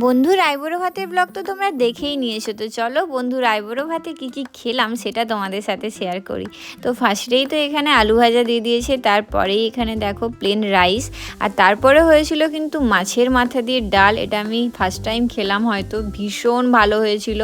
বন্ধুর আইবুড়ো ভাতের ব্লগ তো তোমরা দেখেই নিয়েছো। তো চলো বন্ধুর আইবুড়ো ভাতে কী খেলাম সেটা তোমাদের সাথে শেয়ার করি। তো ফার্স্টেই তো এখানে আলু ভাজা দিয়ে দিয়েছে, তারপরেই এখানে দেখো প্লেন রাইস, আর তারপরে হয়েছিল কিন্তু মাছের মাথা দিয়ে ডাল। এটা আমি ফার্স্ট টাইম খেলাম, হয়তো ভীষণ ভালো হয়েছিল।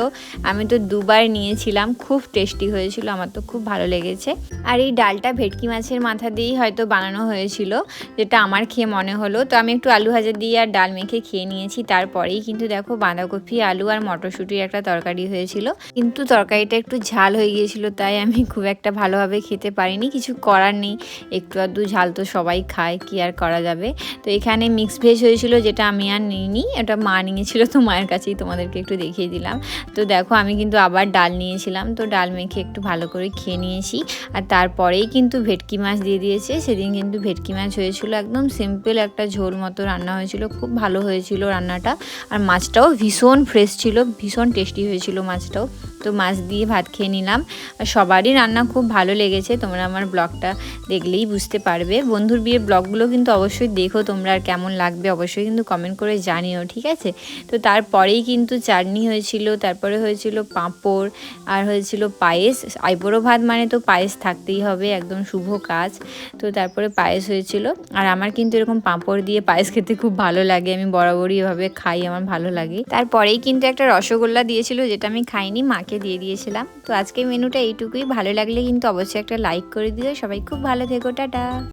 আমি তো দুবার নিয়েছিলাম, খুব টেস্টি হয়েছিল, আমার তো খুব ভালো লেগেছে। আর এই ডালটা ভেটকি মাছের মাথা দিয়েই হয়তো বানানো হয়েছিল, যেটা আমার খেয়ে মনে হলো। তো আমি একটু আলু ভাজা দিয়ে আর ডাল মেখে খেয়ে নিয়েছি। তারপরেই কিন্তু দেখো বাঁধাকপি, আলু আর মটরশুঁটির একটা তরকারি হয়েছিল, কিন্তু তরকারিটা একটু ঝাল হয়ে গিয়েছিল, তাই আমি খুব একটা ভালোভাবে খেতে পারিনি। কিছু করার নেই, একটু আধটু ঝাল তো সবাই খায়, কি আর করা যাবে। তো এখানে মিক্স ভেজ হয়েছিল, যেটা আমি আর নিইনি, এটা মা নিয়েছিল, তো মায়ের কাছেই তোমাদেরকে একটু দেখিয়ে দিলাম। তো দেখো আমি কিন্তু আবার ডাল নিয়েছিলাম, তো ডাল মেখে একটু ভালো করে খেয়ে নিয়েছি। আর তারপরেই কিন্তু ভেটকি মাছ দিয়ে দিয়েছে। সেদিন কিন্তু ভেটকি মাছ হয়েছিল, একদম সিম্পল একটা ঝোল মতো রান্না হয়েছিল, খুব ভালো হয়েছিল রান্নাটা। আর মাছটাও ভীষণ ফ্রেশ ছিল, ভীষণ টেস্টি হয়েছিল মাছটাও। তো মাছ দিয়ে ভাত খেয়ে নিলাম। আর সবারই রান্না খুব ভালো লেগেছে, তোমরা আমার ব্লগটা দেখলেই বুঝতে পারবে। বন্ধুর বিয়ের ব্লগগুলো কিন্তু অবশ্যই দেখো তোমরা, আর কেমন লাগবে অবশ্যই কিন্তু কমেন্ট করে জানিও, ঠিক আছে। তো তারপরেই কিন্তু চাটনি হয়েছিল, তারপরে হয়েছিল পাঁপড়, আর হয়েছিল পায়েস। আইবুড়ো ভাত মানে তো পায়েস থাকতেই হবে, একদম শুভ কাজ। তো তারপরে পায়েস হয়েছিল, আর আমার কিন্তু এরকম পাঁপড় দিয়ে পায়েস খেতে খুব ভালো লাগে, আমি বরাবরই এভাবে খাই, আমার ভালো লাগে। তারপরেই কিন্তু একটা রসগোল্লা দিয়েছিল, যেটা আমি খাইনি, মাকে দিয়ে দিয়েছিলাম। তো আজকে মেনুটা এইটুকুই। ভালো লাগলে কিন্তু অবশ্যই একটা লাইক করে দিও। সবাই খুব ভালো থেকো, টাটা।